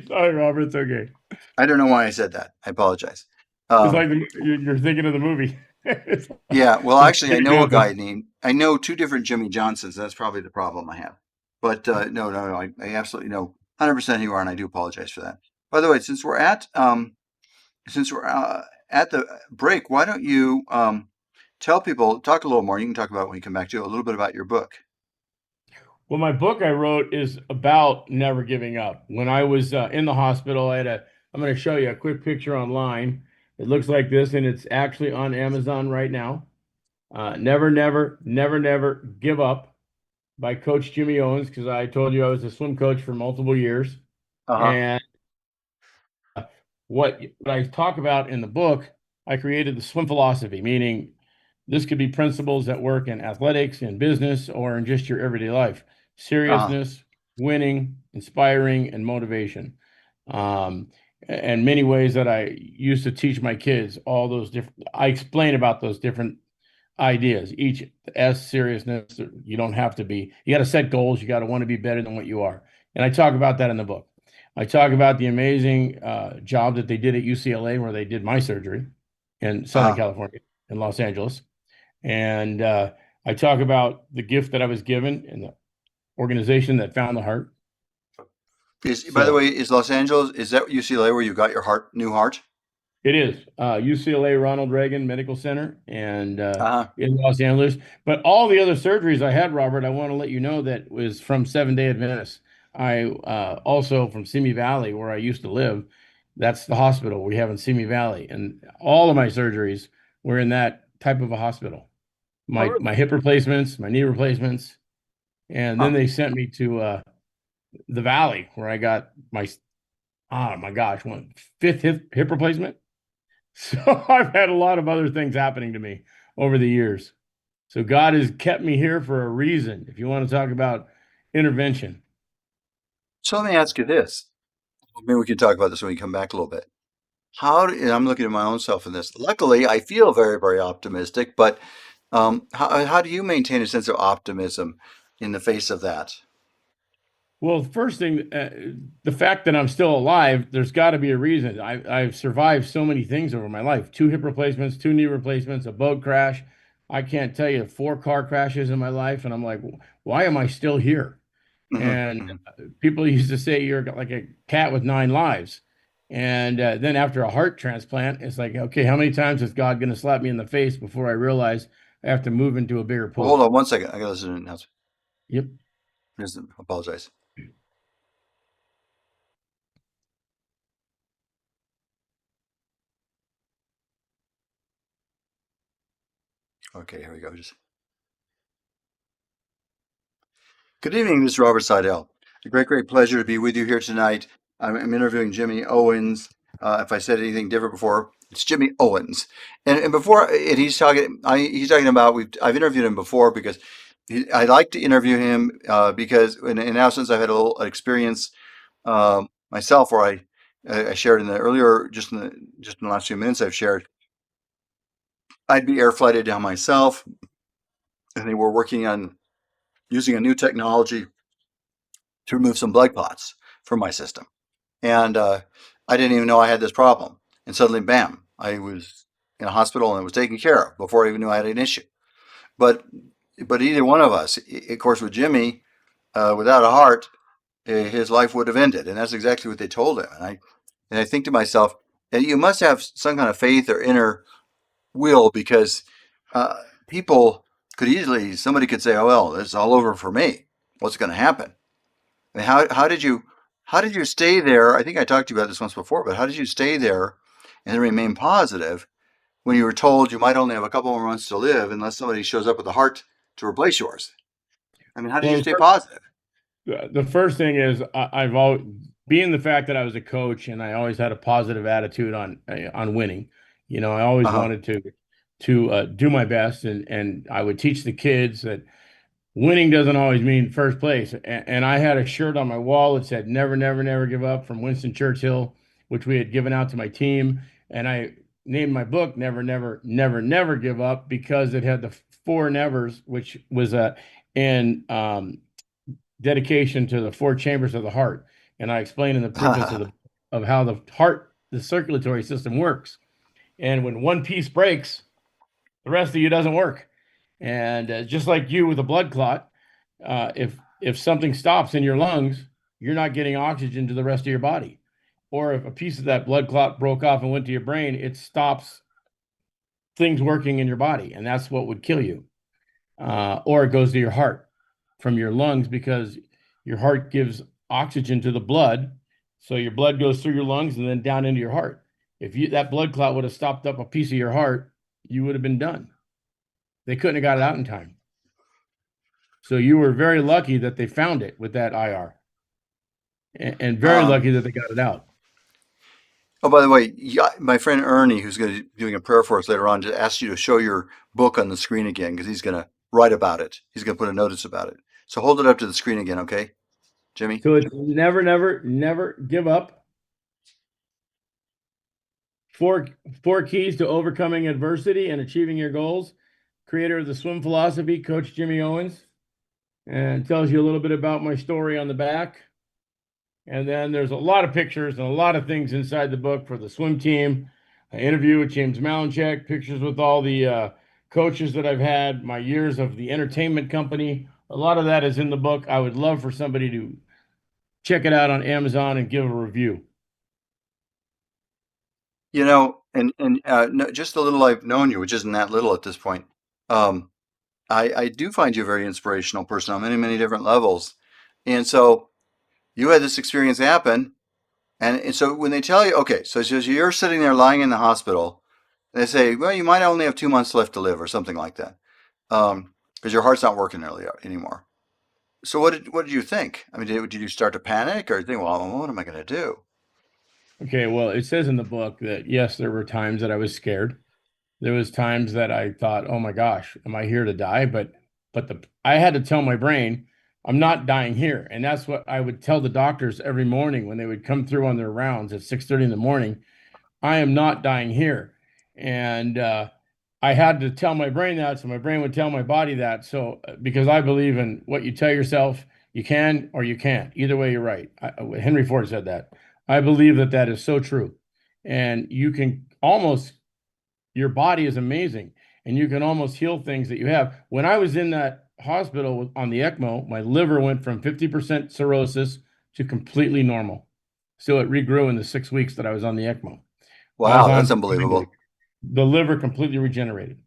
Sorry, Robert. It's okay. I don't know why I said that. I apologize. It's like Um, you're thinking of the movie. yeah, well, It's actually, Jimmy Johnson. I know two different Jimmy Johnsons. That's probably the problem I have. But no. I absolutely know 100% who you are, and I do apologize for that. By the way, since we're at the break, why don't you tell people, talk a little more. You can talk about when you come back to a little bit about your book. Well, my book I wrote is about never giving up. When I was in the hospital, I'm going to show you a quick picture online. It looks like this, and it's actually on Amazon right now. Never, never, never, never give up by Coach Jimmy Owens, because I told you I was a swim coach for multiple years. Uh huh. And what I talk about in the book, I created the swim philosophy, meaning this could be principles that work in athletics, in business, or in just your everyday life. Uh huh. Seriousness, winning, inspiring, and motivation. And many ways that I used to teach my kids all those different, I explain about those different ideas. Each S seriousness, you don't have to be, you got to set goals. You got to want to be better than what you are. And I talk about that in the book. I talk about the amazing job that they did at UCLA, where they did my surgery in Uh Southern huh. California, in Los Angeles. And I talk about the gift that I was given and the organization that found the heart. By the So way, is Los Angeles, is that UCLA where you got your new heart? It is UCLA Ronald Reagan Medical Center and Uh-huh. in Los Angeles. But all the other surgeries I had, Robert, I want to let you know that was from Seventh Day Adventists. I also from Simi Valley, where I used to live. That's the hospital we have in Simi Valley, and all of my surgeries were in that type of a hospital. Oh, My really? hip replacements, my knee replacements, and then Huh. they sent me to the Valley, where I got my oh my gosh, one fifth hip replacement. So I've had a lot of other things happening to me over the years. So God has kept me here for a reason. If you want to talk about intervention. So let me ask you this. Maybe we can talk about this when we come back a little bit. And I'm looking at my own self in this. Luckily, I feel very, very optimistic, but how do you maintain a sense of optimism in the face of that? Well, the first thing, the fact that I'm still alive, there's got to be a reason. I've survived so many things over my life: two hip replacements, two knee replacements, a boat crash. I can't tell you, four car crashes in my life, and I'm like, why am I still here? Hmm. And Hmm. people used to say you're like a cat with nine lives. And then after a heart transplant, it's like, okay, how many times is God going to slap me in the face before I realize I have to move into a bigger Well, hold pool? on one second. I got to listen to an announcement. Yep. Apologize. Okay, here we go. Good evening, this is Robert Sidell. A great, great pleasure to be with you here tonight. I'm interviewing Jimmy Owens. If I said anything different before, it's Jimmy Owens. And before, and he's talking about I've interviewed him before because I like to interview him because in now since I've had a little experience myself, where I shared in the earlier just in the last few minutes I've shared, I'd be air flighted down myself, and they were working on using a new technology to remove some blood clots from my system. And I didn't even know I had this problem. And suddenly, bam, I was in a hospital and it was taken care of before I even knew I had an issue. But but either one of us, of course, with Jimmy, without a heart, his life would have ended. And that's exactly what they told him. And I think to myself, you must have some kind of faith or inner will because uh, people somebody could say, oh, well, it's all over for me. What's going to happen? I mean, how did you stay there? I think I talked to you about this once before, but how did you stay there and remain positive when you were told you might only have a couple more months to live unless somebody shows up with a heart to replace yours? I mean, how did you Well, stay positive? the first thing is I've always, being the fact that I was a coach and I always had a positive attitude on winning. You know, I always Uh huh. wanted to do my best, and I would teach the kids that winning doesn't always mean first place. And I had a shirt on my wall that said "Never, never, never give up" from Winston Churchill, which we had given out to my team. And I named my book "Never, Never, Never, Never Give Up" because it had the four nevers, which was a in dedication to the four chambers of the heart. And I explained in the preface of how the heart, the circulatory system works. And when one piece breaks, the rest of you doesn't work. And just like you with a blood clot, if something stops in your lungs, you're not getting oxygen to the rest of your body. Or if a piece of that blood clot broke off and went to your brain, it stops things working in your body, and that's what would kill you. Or it goes to your heart from your lungs because your heart gives oxygen to the blood, so your blood goes through your lungs and then down into your heart. If you that blood clot would have stopped up a piece of your heart, you would have been done. They couldn't have got it out in time. So you were very lucky that they found it with that IR, and very um, lucky that they got it out. oh, by the way, yeah, my friend Ernie, who's going to be doing a prayer for us later on, just asked you to show your book on the screen again because he's going to write about it. He's going to put a notice about it. So hold it up to the screen again, okay, Jimmy? So it's never, never, never give up. Four four keys to overcoming adversity and achieving your goals. Creator of the swim philosophy, Coach Jimmy Owens, and tells you a little bit about my story on the back. And then there's a lot of pictures and a lot of things inside the book for the swim team. An interview with James Malinchek, pictures with all the coaches that I've had, my years of the entertainment company. A lot of that is in the book. I would love for somebody to check it out on Amazon and give a review. You know, And no, just the little I've known you, which isn't that little at this point, um, I do find you a very inspirational person on many, many different levels. And so you had this experience happen, and so when they tell you, okay, so you're sitting there lying in the hospital, they say, well, you might only have 2 months left to live or something like that, because your heart's not working really anymore. So what did you think? I mean, did you start to panic or think, well, what am I going to do? Okay, well, it says in the book that yes, there were times that I was scared. There was times that I thought, "Oh my gosh, am I here to die?" But I had to tell my brain, "I'm not dying here." And that's what I would tell the doctors every morning when they would come through on their rounds at 6:30 in the morning. I am not dying here. And I had to tell my brain that, so my brain would tell my body that. So because I believe in what you tell yourself, you can or you can't. Either way, you're right. Henry Ford said that. I believe that that is so true. And you can almost, your body is amazing, and you can almost heal things that you have. When I was in that hospital on the ECMO, my liver went from 50% cirrhosis to completely normal. So it regrew in the 6 weeks that I was on the ECMO. I was Wow, on that's for 5 weeks. unbelievable. The liver completely regenerated.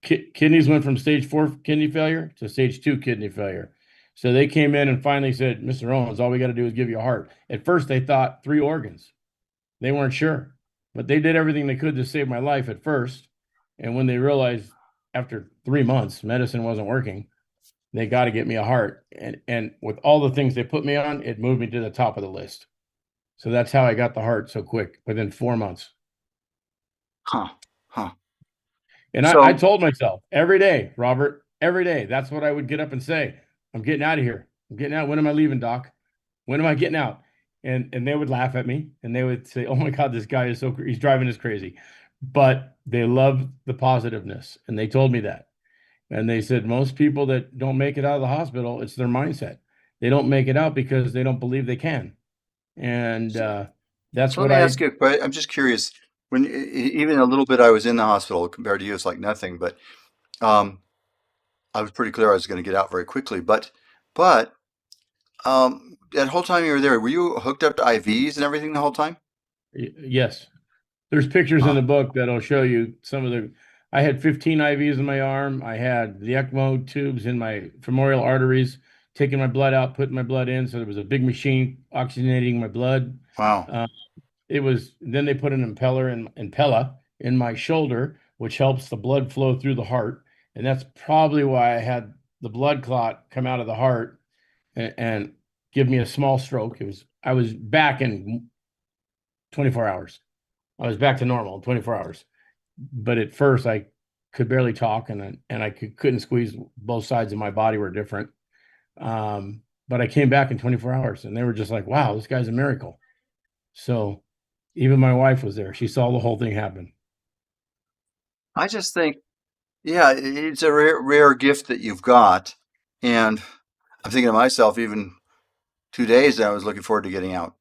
Kidneys went from stage 4 kidney failure to stage 2 kidney failure. So they came in and finally said, Mr. Owens, all we got to do is give you a heart. At first, they thought 3 organs. They weren't sure, but they did everything they could to save my life at first. And when they realized after 3 months medicine wasn't working, they got to get me a heart. And with all the things they put me on, it moved me to the top of the list. So that's how I got the heart so quick, within 4 months. Huh, huh. And I So, told myself every day, Robert, every day, that's what I would get up and say. I'm getting out of here. I'm getting out. When am I leaving, Doc? When am I getting out? And they would laugh at me and they would say, "Oh my God, this guy is he's driving us crazy." But they love the positiveness. And they told me that. And they said most people that don't make it out of the hospital, it's their mindset. They don't make it out because they don't believe they can. And so, that's so let what me I ask you, but I'm just curious, when even a little bit I was in the hospital compared to you, it's like nothing, but um, I was pretty clear I was going to get out very quickly. But that whole time you were there, were you hooked up to IVs and everything the whole time? yes. There's pictures in Huh. the book that'll show you some of the. I had 15 IVs in my arm. I had the ECMO tubes in my femoral arteries, taking my blood out, putting my blood in. So there was a big machine oxygenating my blood. Wow. Uh, it was then they put an impella in my shoulder, which helps the blood flow through the heart, and that's probably why I had the blood clot come out of the heart and give me a small stroke. It was I was back in 24 hours. I was back to normal in 24 hours. But at first, I could barely talk, and I couldn't squeeze. Both sides of my body were different. But I came back in 24 hours, and they were just like, "Wow, this guy's a miracle." So even my wife was there. She saw the whole thing happen. I just think, yeah, it's a rare, rare gift that you've got. And I'm thinking to myself, even 2 days, I was looking forward to getting out.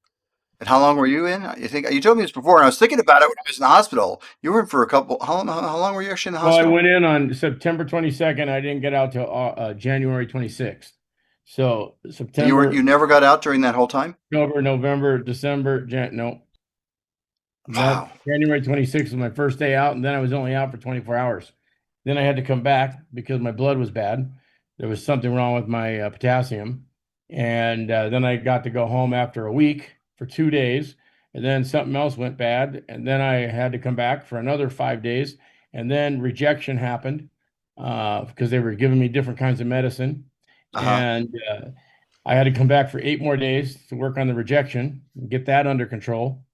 And how long were you in? You think you told me this before, and I was thinking about it when I was in the hospital. You were in for a couple. How long were you actually in the Well, I hospital? went in on September 22nd. I didn't get out till January 26th. So And you September, never got out during that whole time? October, November, December, no, Wow. that January 26th was my first day out, and then I was only out for 24 hours. Then I had to come back because my blood was bad. There was something wrong with my potassium. And then I got to go home after a week for 2 days. And then something else went bad. And then I had to come back for another 5 days. And then rejection happened because they were giving me different kinds of medicine. Uh-huh. And I had to come back for 8 more days to work on the rejection, get that under control.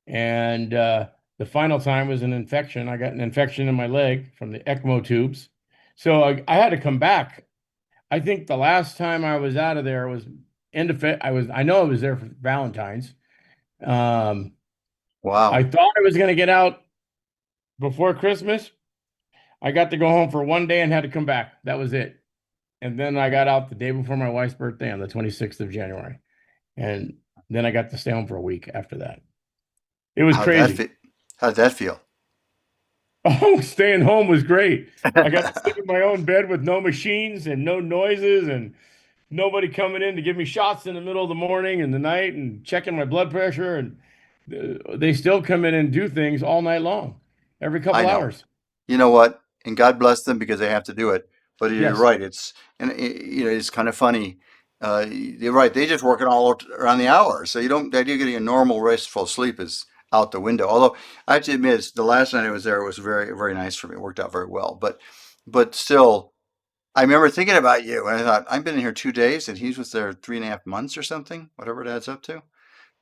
And the final time was an infection. I got an infection in my leg from the ECMO tubes. So I had to come back. I think the last time I was out of there was end of I was I know I was there for Valentine's. Um, I Wow. thought I was going to get out before Christmas. I got to go home for one day and had to come back. That was it. And then I got out the day before my wife's birthday on the 26th of January. And then I got to stay home for a week after that. It was How'd that crazy. fit? How did that feel? Oh, staying home was great. I got to sleep in my own bed with no machines and no noises and nobody coming in to give me shots in the middle of the morning and the night and checking my blood pressure. And they still come in and do things all night long. every I couple know. hours. You know what? And God bless them because they have to do it. But you're Yes. right. It's kind of funny. You're right. They just working all around the hour, so you don't. The idea of getting a normal restful sleep is out the window. Although I have to admit, the last night I was there, it was very very nice for me. It worked out very well. But still, I remember thinking about you, and I thought I've been in here 2 days, and he was there 3.5 months or something, whatever it adds up to.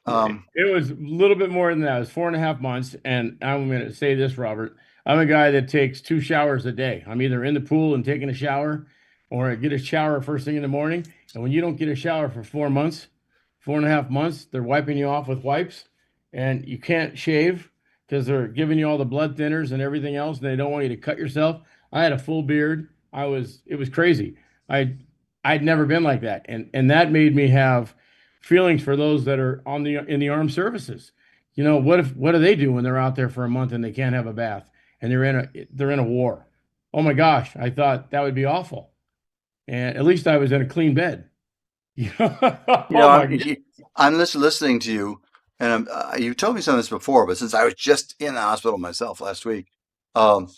Um, It was a little bit more than that. It was 4.5 months. And I'm going to say this, Robert. I'm a guy that takes 2 showers a day. I'm either in the pool and taking a shower, or I get a shower first thing in the morning. And when you don't get a shower for 4 months, 4.5 months, they're wiping you off with wipes, and you can't shave because they're giving you all the blood thinners and everything else, and they don't want you to cut yourself. I had a full beard. It was crazy. I, I'd never been like that. And that made me have feelings for those that are in the armed services. What do they do when they're out there for a month and they can't have a bath and they're in a war? Oh my gosh, I thought that would be awful. And at least I was in a clean bed. You know, Oh my God. I'm listening to you, and you told me some of this before, but since I was just in the hospital myself last week, um,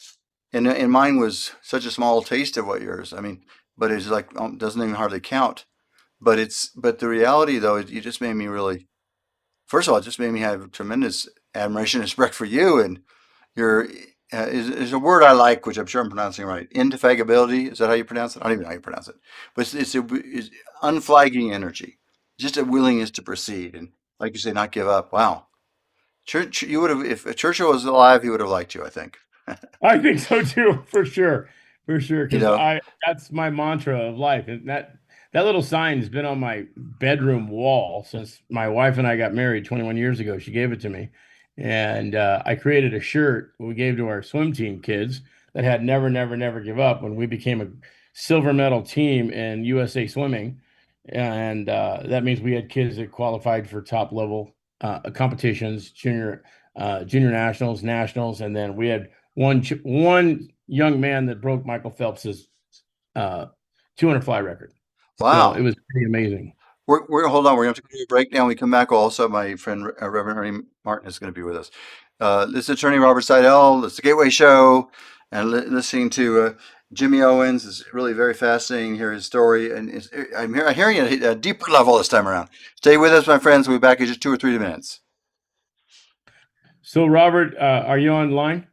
and mine was such a small taste of what yours. I mean, but it's like doesn't even hardly count. But the reality though, you just made me really. First of all, it just made me have tremendous admiration and respect for you and your. Is a word I like, which I'm sure I'm pronouncing right. Indefatigability, is that how you pronounce it? I don't even know how you pronounce it, but it's unflagging energy, just a willingness to proceed and, like you say, not give up. Wow, Church, you would have if Churchill was alive, he would have liked you. I think. I think so too, for sure, You because know. I that's my mantra of life, and that little sign has been on my bedroom wall since my wife and I got married 21 years ago. She gave it to me, and I created a shirt we gave to our swim team kids that had never, never, never give up when we became a silver medal team in USA swimming, and that means we had kids that qualified for top level competitions, junior nationals, nationals, and then we had one young man that broke Michael Phelps's uh, 200 fly record. So it Wow. was pretty amazing. We're hold on. We're going to have to go to a break now. When we come back, also my friend Reverend Ernie Martin is going to be with us. This is Attorney Robert Sidell. It's the Gateway Show, and listening to Jimmy Owens is really very fascinating. Hear his story, and I'm hearing it at a deeper level this time around. Stay with us, my friends. We'll be back in just 2 or 3 minutes. So, Robert, are you online?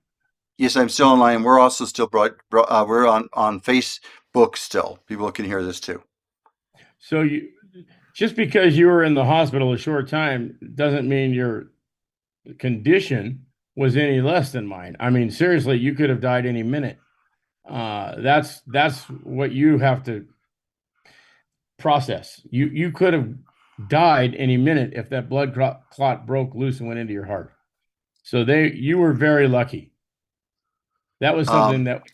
Yes, I'm still online. We're also still we're on Facebook still. People can hear this too. So you just because you were in the hospital a short time doesn't mean your condition was any less than mine. I mean, seriously, you could have died any minute. That's what you have to process. You could have died any minute if that clot broke loose and went into your heart. So you were very lucky. That was something Um, that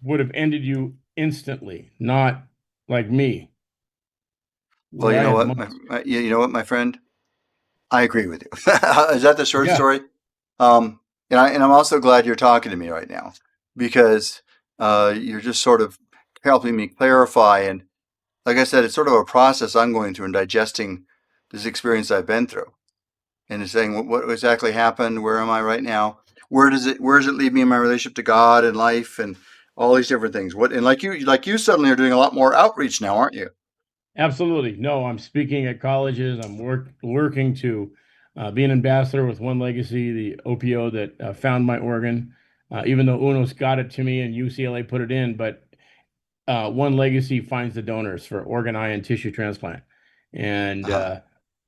would have ended you instantly, not like me, well, where you I know had what, months. you know what, my friend. I agree with you. Is that the short Yeah, story? Um, and I'm also glad you're talking to me right now because you're just sort of helping me clarify. And like I said, it's sort of a process I'm going through in digesting this experience I've been through and it's saying what exactly happened. Where am I right now? Where does it leave me in my relationship to God and life and all these different things? What and like you suddenly are doing a lot more outreach now, aren't you? absolutely. No, I'm speaking at colleges. I'm working to be an ambassador with One Legacy, the OPO that found my organ. Even though UNOS got it to me and UCLA put it in, but One Legacy finds the donors for organ, eye, and tissue transplant, and Uh-huh.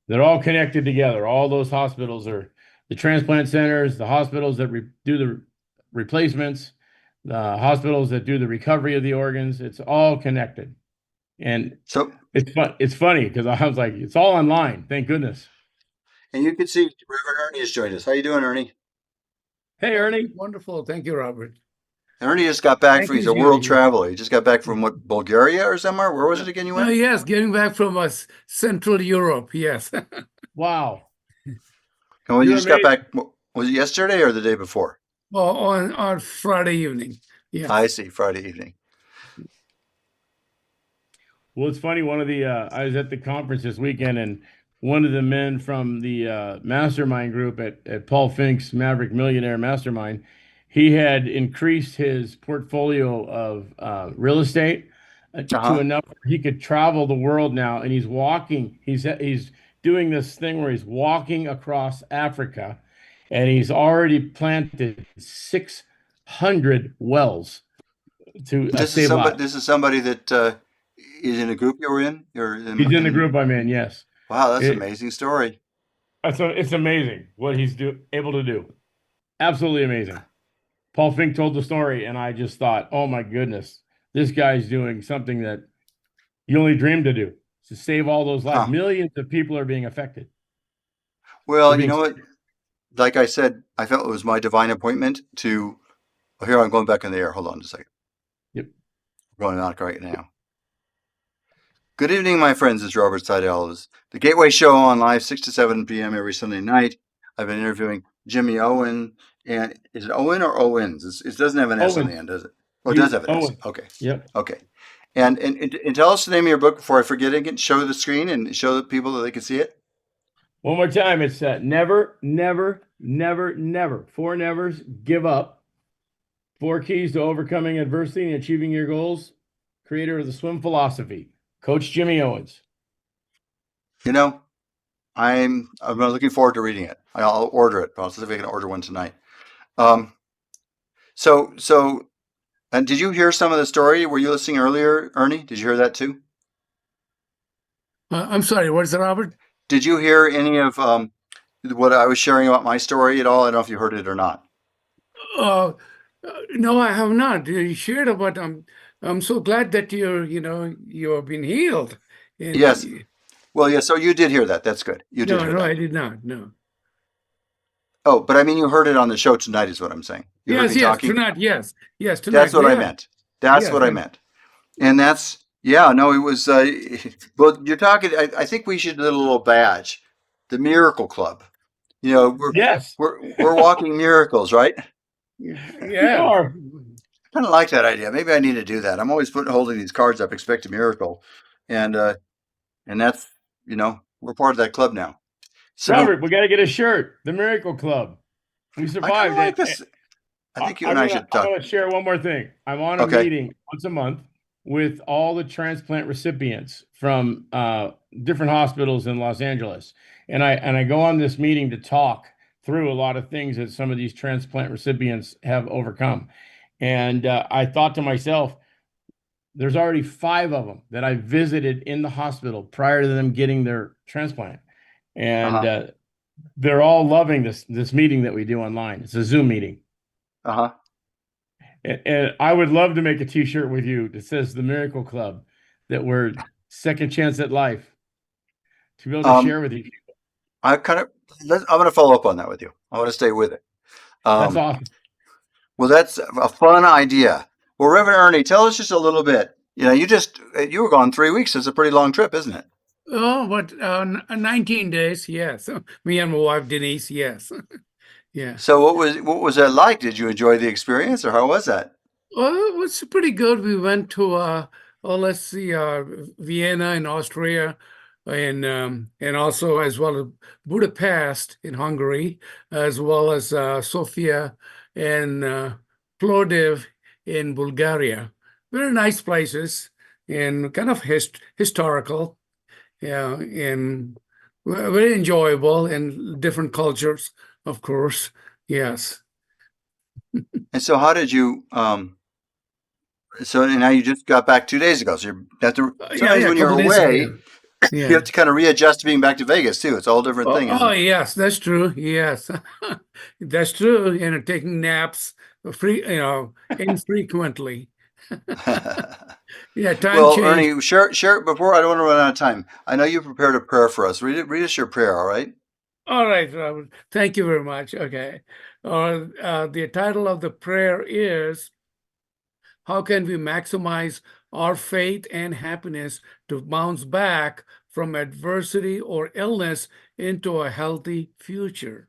they're all connected together. All those hospitals are the transplant centers, the hospitals that do the replacements, the hospitals that do the recovery of the organs. It's all connected, and So it's fun. It's funny because I was like, it's all online. Thank goodness. and you can see Reverend Ernie has joined us. How you doing, Ernie? Hey, Ernie. Wonderful. Thank you, Robert. Ernie just got back Thank from, you, he's a world Jimmy. traveler. He just got back from what, Bulgaria or somewhere? Where was it again you Oh, went? yes, getting back from us, Central Europe. Yes. Wow, And when you you're just got amazing. back, was it yesterday or the day before? Oh, on Friday evening. Yeah. I see, Friday evening. Well, it's funny. I was at the conference this weekend, and one of the men from the mastermind group at Paul Fink's Maverick Millionaire Mastermind, he had increased his portfolio of real estate to Uh-huh. enough where he could travel the world now, and he's walking. He's doing this thing where he's walking across Africa, and he's already planted 600 wells to save lives. This is somebody that is in a group you were in. You're He's in the group I'm in. Yes, wow, that's an it, amazing story. it's amazing what he's able to do. Absolutely amazing. Paul Fink told the story, and I just thought, oh my goodness, this guy's doing something that you only dreamed to do, to save all those lives. Huh. Millions of people are being affected. They're Well, you being know what? Like I said, I felt it was my divine appointment to. Oh, here I'm going back in the air. Hold on a second. Yep. I'm going on right now. Good evening, my friends. It's Robert Sidell. It's the Gateway Show on live 6 to 7 p.m. every Sunday night. I've been interviewing Jimmy Owen. And is it Owen or Owens? It doesn't have an S on the Owens. end, does it? Oh, it does have an S. Owens. Okay. Yep. Okay. And tell us the name of your book before I forget it. Show the screen and show the people that they can see it. One more time. It's never, never, never, never. 4 nevers. Give up. 4 keys to overcoming adversity and achieving your goals. Creator of the swim philosophy, Coach Jimmy Owens. You know, I'm looking forward to reading it. I'll order it. I'll see if I can order one tonight. Um, so and did you hear some of the story? Were you listening earlier, Ernie? Did you hear that too? I'm sorry, what is it, Robert? Did you hear any of what I was sharing about my story at all? I don't know if you heard it or not. Uh, no, I have not. You shared about. I'm so glad that you have been healed. And Yes. Well, yeah. So you did hear that. That's good. You did hear no, that. I did not. No. Oh, but I mean, you heard it on the show tonight, is what I'm saying. You heard Yes, me yes, talking. tonight. Yes, yes, That's tonight. what I Yeah, meant. That's yes. what I meant. And that's yeah. No, it was. Well, you're talking. I think we should do a little badge, the Miracle Club. You know, Yes. we're walking miracles, right? We Yeah. are. Kind of like that idea. Maybe I need to do that. I'm always holding these cards up, expect a miracle, and that's we're part of that club now. So Robert, we got to get a shirt. The Miracle Club. We I kind of survived. like this. I think you and I should I'm talk. gonna share one more thing. I'm on a Okay. meeting once a month with all the transplant recipients from different hospitals in Los Angeles, and I go on this meeting to talk through a lot of things that some of these transplant recipients have overcome. And I thought to myself, there's already 5 of them that I visited in the hospital prior to them getting their transplant, and Uh-huh. they're all loving this meeting that we do online. It's a Zoom meeting. Uh-huh. And I would love to make a T-shirt with you that says the Miracle Club, that we're second chance at life, to be able to share with you. I'm going to follow up on that with you. I want to stay with it. That's awesome. Well, that's a fun idea. Well, Reverend Ernie, tell us just a little bit. You were gone 3 weeks. It's a pretty long trip, isn't it? Oh, but 19 days. Yes, me and my wife Denise. Yes. Yeah. So what was that like? Did you enjoy the experience, or how was that? Well, it was pretty good. We went to let's see, Vienna in Austria, and also as well as Budapest in Hungary, as well as Sofia and Plovdiv in Bulgaria. Very nice places and kind of historical, yeah, and very enjoyable and different cultures, of course. Yes. And so how did you so now you just got back 2 days ago. So you have to sometimes when a you're couple days ago, away, yeah. you have to kind of readjust to being back to Vegas too. It's a whole different thing, isn't Oh, it? yes, that's true. Yes, that's true. And taking naps infrequently. Yeah, time Well, change. Ernie, share before I don't want to run out of time. I know you prepared a prayer for us. Read us your prayer, all right? All right, Robert. Thank you very much. Okay. The title of the prayer is, how can we maximize our faith and happiness to bounce back from adversity or illness into a healthy future?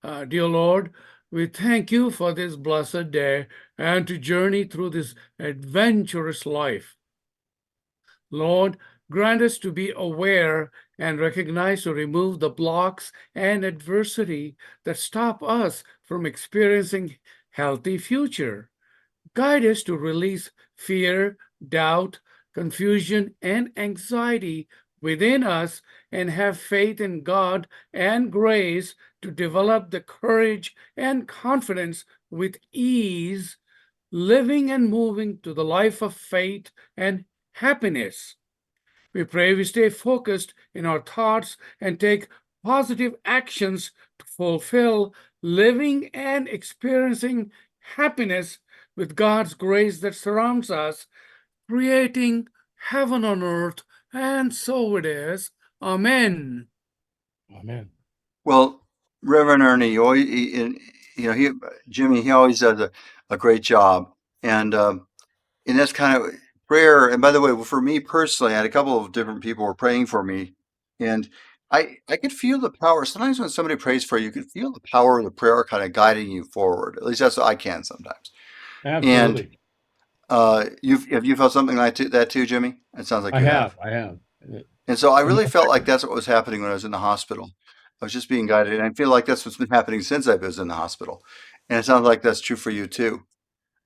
Dear Lord, we thank you for this blessed day and to journey through this adventurous life. Lord, grant us to be aware and recognize to remove the blocks and adversity that stop us from experiencing healthy future. Guide us to release fear, doubt, confusion, and anxiety within us and have faith in God and grace to develop the courage and confidence with ease, living and moving to the life of faith and happiness. We pray we stay focused in our thoughts and take positive actions to fulfill living and experiencing happiness with God's grace that surrounds us, creating heaven on earth, and so it is. Amen. Amen. Well, Reverend Ernie, Jimmy, he always does a great job, and that's kind of prayer. And by the way, for me personally, I had a couple of different people were praying for me, and I could feel the power. Sometimes when somebody prays for you, you can feel the power of the prayer kind of guiding you forward. At least that's what I can sometimes. And Absolutely. have you felt something like that too, Jimmy? It sounds like I you have. have. I have. And so I And really felt like that's what was happening when I was in the hospital. I was just being guided, and I feel like that's what's been happening since I was in the hospital. And it sounds like that's true for you too.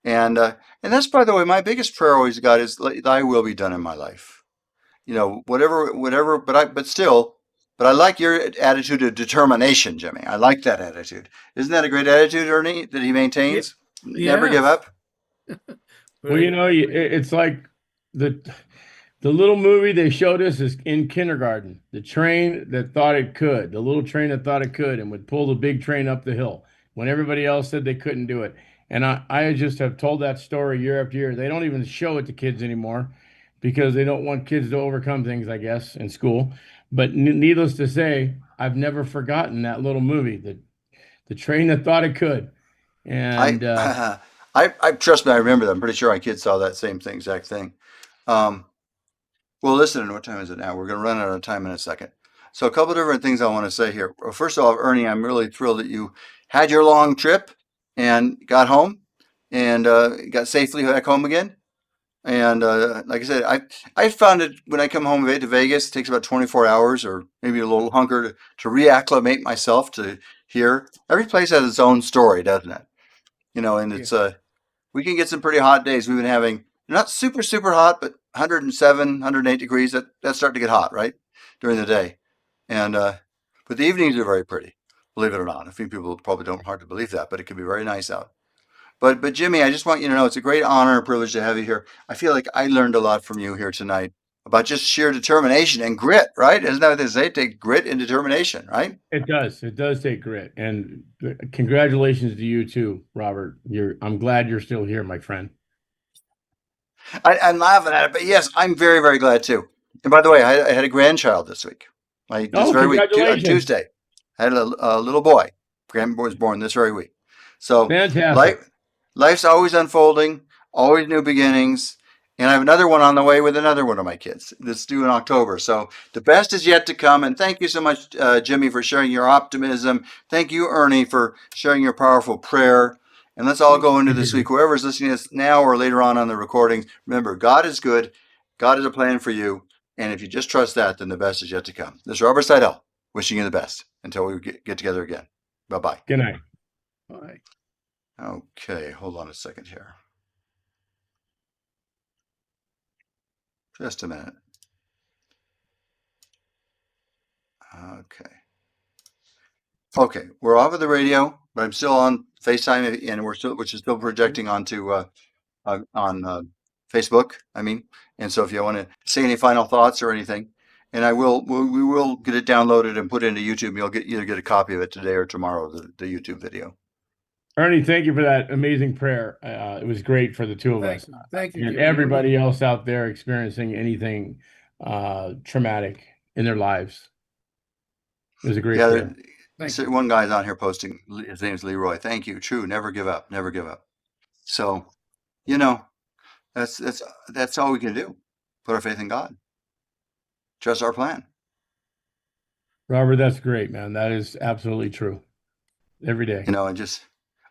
And that's, by the way, my biggest prayer always, God, is Thy will be done in my life. Whatever. But I like your attitude of determination, Jimmy. I like that attitude. Isn't that a great attitude, Ernie, that he Ye- maintains? Never give Yes. up. well, Very good. it's like the the little movie they showed us is in kindergarten. The train that thought it could, the little train that thought it could, and would pull the big train up the hill when everybody else said they couldn't do it. And I just have told that story year after year. They don't even show it to kids anymore because they don't want kids to overcome things, I guess, in school. But needless to say, I've never forgotten that little movie, the train that thought it could. I, And I trust me. I remember that. I'm pretty sure my kids saw that same thing, exact thing. Um, Well, listen, what time is it now? We're going to run out of time in a second. So, a couple of different things I want to say here. Well, first of all, Ernie, I'm really thrilled that you had your long trip and got home and got safely back home again. And like I said, I found it when I come home to Vegas, it takes about 24 hours or maybe a little longer to reacclimate myself to here. Every place has its own story, doesn't it? And Yeah. it's we can get some pretty hot days. We've been having not super, super hot, but 107, 108 degrees. That's starting to get hot, right? During the day. And, but the evenings are very pretty, believe it or not. A few people probably don't hard to believe that, but it can be very nice out. But Jimmy, I just want you to know it's a great honor and privilege to have you here. I feel like I learned a lot from you here tonight about just sheer determination and grit, right? Isn't that what they say? Take grit and determination, right? it does. It does take grit. And congratulations to you too, Robert. I'm glad you're still here, my friend. I'm laughing at it, but yes, I'm very, very glad too. And by the way, I had a grandchild this week. This Oh, very week, on congratulations. Tuesday, I had a little boy. Grandboy was born this very week. So Fantastic. life's always unfolding, always new beginnings. And I have another one on the way with another one of my kids. That's due in October. So the best is yet to come. And thank you so much, Jimmy, for sharing your optimism. Thank you, Ernie, for sharing your powerful prayer. And let's all Thank go you. into this week. Whoever's listening to us now or later on the recordings, remember, God is good. God has a plan for you. And if you just trust that, then the best is yet to come. This is Robert Sidell, wishing you the best until we get together again. Bye bye. Good night. Bye. Okay, hold on a second here. Just a minute. Okay. Okay, we're off of the radio, but I'm still on FaceTime, and which is still projecting onto on Facebook. I mean, and so if you want to say any final thoughts or anything, and we will get it downloaded and put it into YouTube. You'll either get a copy of it today or tomorrow, the YouTube video. Ernie, thank you for that amazing prayer. It was great for the two of Thank us you. Thank you, and Jimmy. everybody else out there experiencing anything traumatic in their lives. It was a great Yeah, prayer. Thank you. one guy's on here posting. His name's Leroy. Thank you. True. Never give up. Never give up. So, you know, that's all we can do. Put our faith in God. Trust our plan. Robert, that's great, man. That is absolutely true. Every day. And just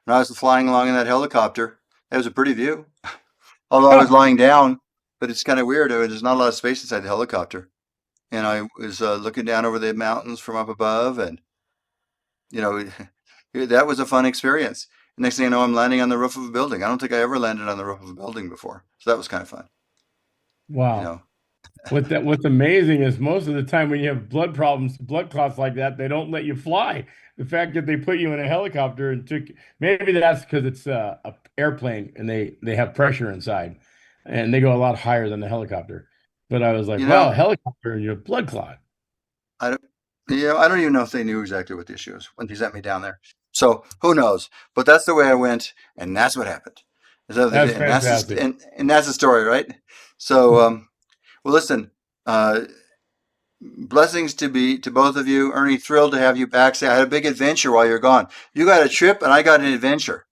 when I was flying along in that helicopter, it was a pretty view. Although I was lying down, but it's kind of weird. There's not a lot of space inside the helicopter. and I was looking down over the mountains from up above, and you know, that was a fun experience. Next thing you know, I'm landing on the roof of a building. I don't think I ever landed on the roof of a building before, so that was kind of fun. You Wow. know, What's amazing is most of the time when you have blood problems, blood clots like that, they don't let you fly. The fact that they put you in a helicopter and took, maybe that's because it's a airplane and they have pressure inside and they go a lot higher than the helicopter. But I was like, you wow, know, helicopter and you have blood clot. I don't, I don't even know if they knew exactly what the issue was when they sent me down there. So who knows? But that's the way I went, and that's what happened. So, That's and fantastic. and that's the story, right? So, well, listen. Blessings to both of you. Ernie, thrilled to have you back. Say, I had a big adventure while you're gone. You got a trip, and I got an adventure.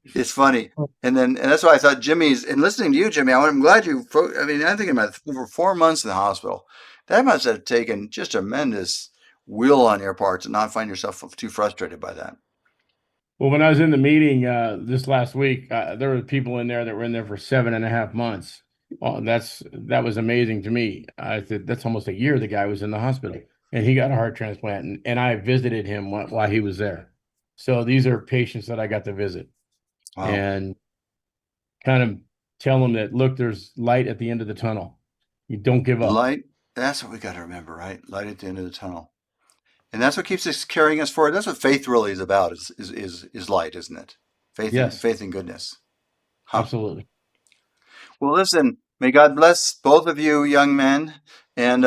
It's funny. And that's why I thought Jimmy's, and listening to you, Jimmy, I'm glad you, I mean, I'm thinking about over 4 months in the hospital. That must have taken just tremendous will on your part to not find yourself too frustrated by that. Well, when I was in the meeting this last week, there were people in there that were in there for 7.5 months. Oh, that was amazing to me. I said that's almost a year the guy was in the hospital, and he got a heart transplant, and I visited him while he was there. So these are patients that I got to visit Wow. and kind of tell them that look, there's light at the end of the tunnel. You don't give up. Light, that's what we got to remember, right? Light at the end of the tunnel. And that's what keeps us carrying us forward. That's what faith really is about, is light, isn't it? Yes, Faith in goodness. Huh. absolutely. Well, listen, may God bless both of you young men. And